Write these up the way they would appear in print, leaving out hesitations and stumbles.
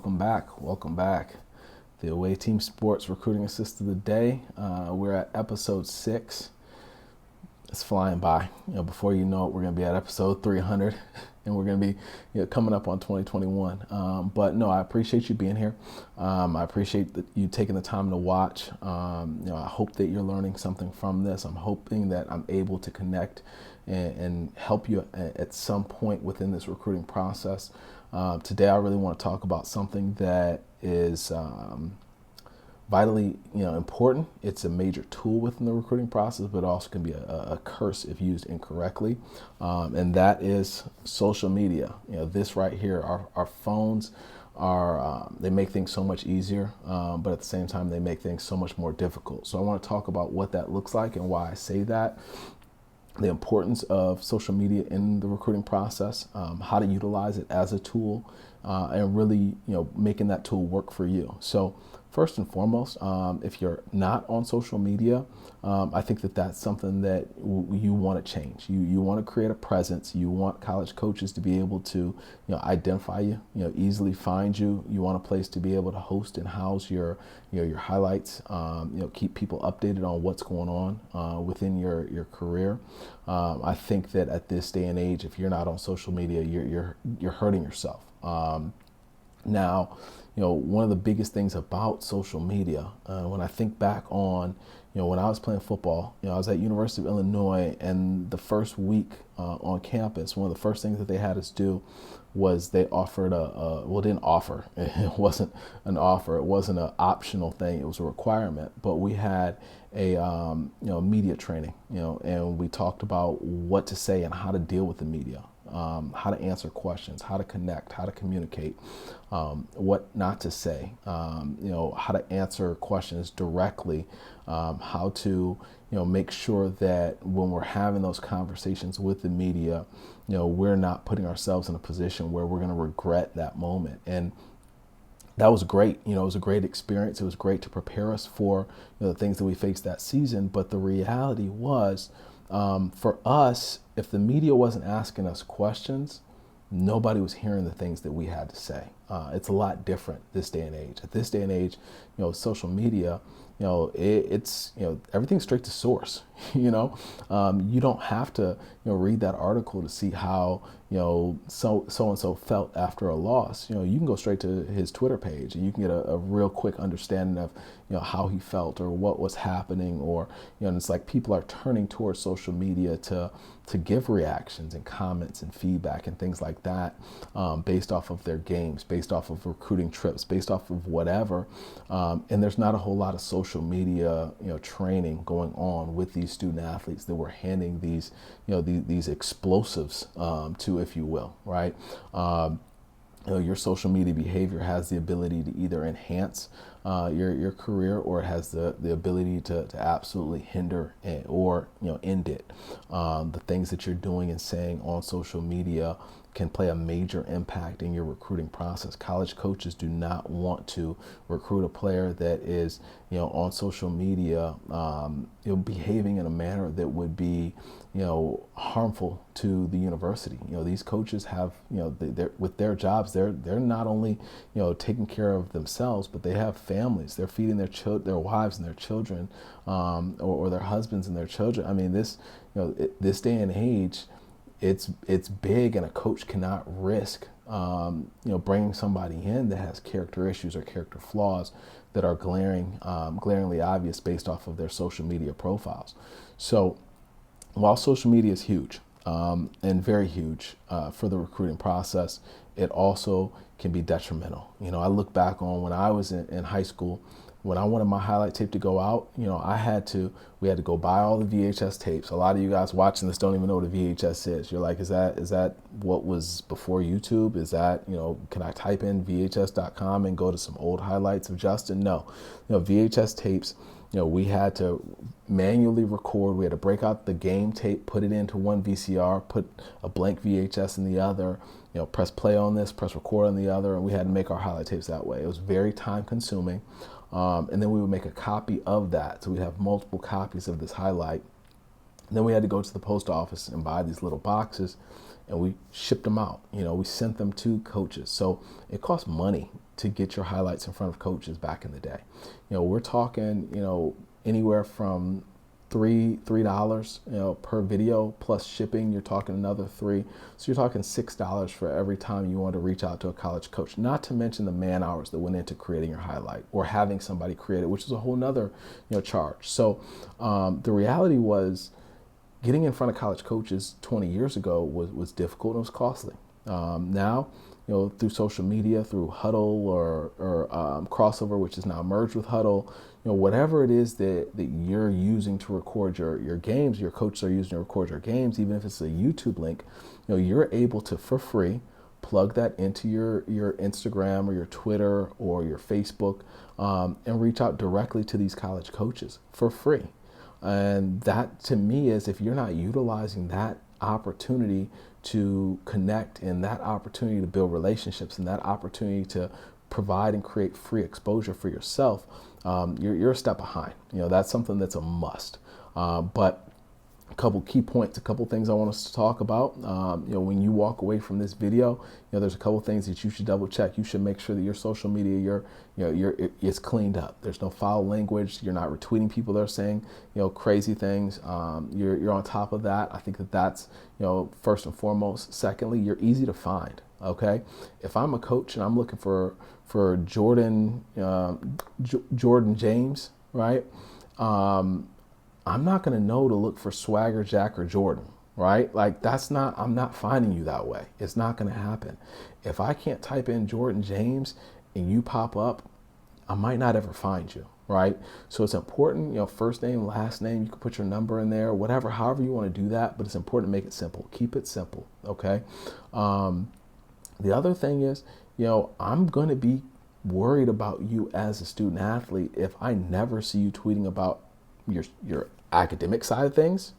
welcome back. Welcome back. The Away Team Sports Recruiting Assist of the Day. We're at episode 6. It's flying by. Before you know it, we're going to be at episode 300, and we're going to be coming up on 2021. But no, I appreciate you being here. I appreciate you taking the time to watch. I hope that you're learning something from this. I'm hoping that I'm able to connect and help you at some point within this recruiting process. Today, I really want to talk about something that is vitally, important. It's a major tool within the recruiting process, but it also can be a curse if used incorrectly. And that is social media. This right here, our phones they make things so much easier, but at the same time, they make things so much more difficult. So I want to talk about what that looks like and why I say that. The importance of social media in the recruiting process, how to utilize it as a tool, and really, making that tool work for you. So first and foremost, if you're not on social media, I think that that's something that you want to change. You want to create a presence. You want college coaches to be able to, identify you, easily find you. You want a place to be able to host and house your highlights. Keep people updated on what's going on within your career. I think that at this day and age, if you're not on social media, you're hurting yourself. Now, one of the biggest things about social media, when I think back on, when I was playing football, I was at University of Illinois, and the first week on campus, one of the first things that they had us do was they offered didn't offer. It wasn't an offer. It wasn't an optional thing. It was a requirement. But we had a media training, and we talked about what to say and how to deal with the media. How to answer questions, how to connect, how to communicate, what not to say, how to answer questions directly, how to, make sure that when we're having those conversations with the media, we're not putting ourselves in a position where we're going to regret that moment. And that was great. It was a great experience. It was great to prepare us for the things that we faced that season. But the reality was, for us, if the media wasn't asking us questions, nobody was hearing the things that we had to say. It's a lot different this day and age. At this day and age, social media, it's everything's straight to source. You don't have to read that article to see how so and so felt after a loss. You can go straight to his Twitter page and you can get a real quick understanding of how he felt or what was happening, or and it's like people are turning towards social media to give reactions and comments and feedback and things like that, based off of their games, based off of recruiting trips, based off of whatever. And there's not a whole lot of social media training going on with these student athletes that we're handing these these explosives to, if you will, right? Your social media behavior has the ability to either enhance your career, or it has the ability to absolutely hinder it, or end it. The things that you're doing and saying on social media can play a major impact in your recruiting process. College coaches do not want to recruit a player that is on social media behaving in a manner that would be harmful to the university. These coaches have they're with their jobs, they're not only taking care of themselves, but they have families. They're feeding their wives and their children, or their husbands and their children. I mean, this day and age, it's big, and a coach cannot risk bringing somebody in that has character issues or character flaws that are glaringly obvious based off of their social media profiles. So while social media is huge, and very huge for the recruiting process, it also can be detrimental. I look back on when I was in high school. When I wanted my highlight tape to go out, we had to go buy all the VHS tapes. A lot of you guys watching this don't even know what a VHS is. You're like, is that what was before YouTube? Is that, can I type in VHS.com and go to some old highlights of Justin? No. VHS tapes, we had to manually record. We had to break out the game tape, put it into one VCR, put a blank VHS in the other, press play on this, press record on the other, and we had to make our highlight tapes that way. It was very time consuming. And then we would make a copy of that. So we'd have multiple copies of this highlight. Then we had to go to the post office and buy these little boxes, and we shipped them out. We sent them to coaches. So it cost money to get your highlights in front of coaches back in the day. We're talking, anywhere from $3 per video plus shipping. You're talking another $3, so you're talking $6 for every time you want to reach out to a college coach. Not to mention the man hours that went into creating your highlight or having somebody create it, which is a whole nother charge. So the reality was, getting in front of college coaches 20 years ago was difficult and it was costly. Now, through social media, through Huddle or Crossover, which is now merged with Huddle, whatever it is that you're using to record your games, your coaches are using to record your games, even if it's a YouTube link, you're able to, for free, plug that into your Instagram or your Twitter or your Facebook, and reach out directly to these college coaches for free. And that, to me, is, if you're not utilizing that opportunity to connect and that opportunity to build relationships and that opportunity to provide and create free exposure for yourself, you're a step behind. That's something that's a must. But a couple key points, a couple things I want us to talk about. When you walk away from this video, there's a couple things that you should double check. You should make sure that your social media, it's cleaned up. There's no foul language. You're not retweeting people that are saying, crazy things. You're on top of that. I think that's, first and foremost. Secondly, you're easy to find. Okay. If I'm a coach and I'm looking for Jordan James, right? I'm not going to know to look for Swagger, Jack, or Jordan, right? Like, I'm not finding you that way. It's not going to happen. If I can't type in Jordan James and you pop up, I might not ever find you, right? So it's important, first name, last name, you can put your number in there, whatever, however you want to do that, but it's important to make it simple. Keep it simple, okay? The other thing is, I'm going to be worried about you as a student athlete if I never see you tweeting about your academic side of things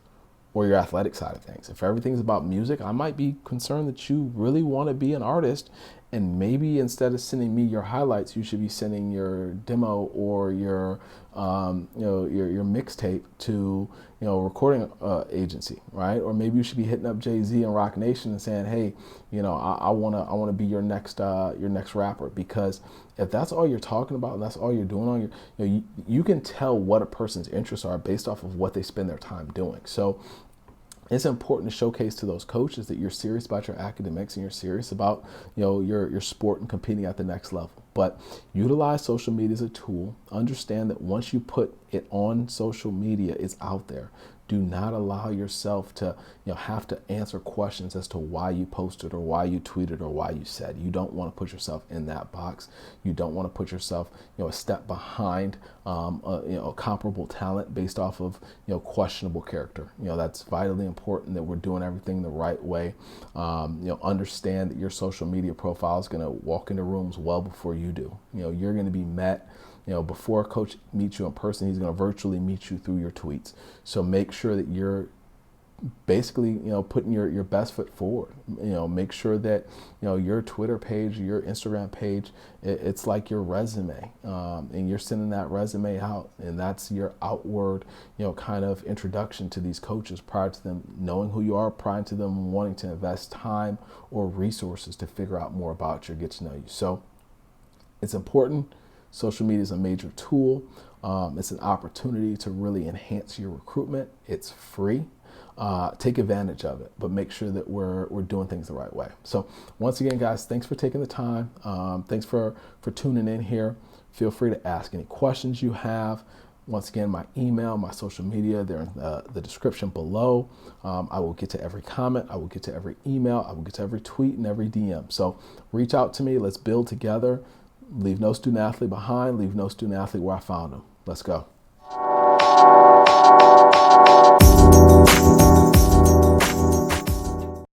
or your athletic side of things. If everything's about music, I might be concerned that you really want to be an artist, and maybe instead of sending me your highlights, you should be sending your demo or your mixtape to recording agency, right? Or maybe you should be hitting up Jay-Z and Rock Nation and saying, hey, I wanna be your next rapper. Because if that's all you're talking about and that's all you're doing on your, you can tell what a person's interests are based off of what they spend their time doing. So it's important to showcase to those coaches that you're serious about your academics and you're serious about your sport and competing at the next level. But utilize social media as a tool. Understand that once you put it on social media, it's out there. Do not allow yourself to have to answer questions as to why you posted or why you tweeted or why you said. You don't want to put yourself in that box. You don't want to put yourself a step behind a comparable talent based off of questionable character. That's vitally important, that we're doing everything the right way. Understand that your social media profile is going to walk into rooms well before you do. You're going to be met. Before a coach meets you in person, he's going to virtually meet you through your tweets. So make sure that you're basically, putting your best foot forward. Make sure that, your Twitter page, your Instagram page, it's like your resume, and you're sending that resume out, and that's your outward, kind of introduction to these coaches prior to them knowing who you are, prior to them wanting to invest time or resources to figure out more about you or get to know you. So it's important. Social media is a major tool. It's an opportunity to really enhance your recruitment. It's free. Take advantage of it, but make sure that we're doing things the right way. So once again, guys, thanks for taking the time. Thanks for tuning in here. Feel free to ask any questions you have. Once again, my email, my social media, they're in the description below. I will get to every comment. I will get to every email. I will get to every tweet and every DM. So reach out to me. Let's build together. Leave no student athlete behind. Leave no student athlete where I found them. Let's go.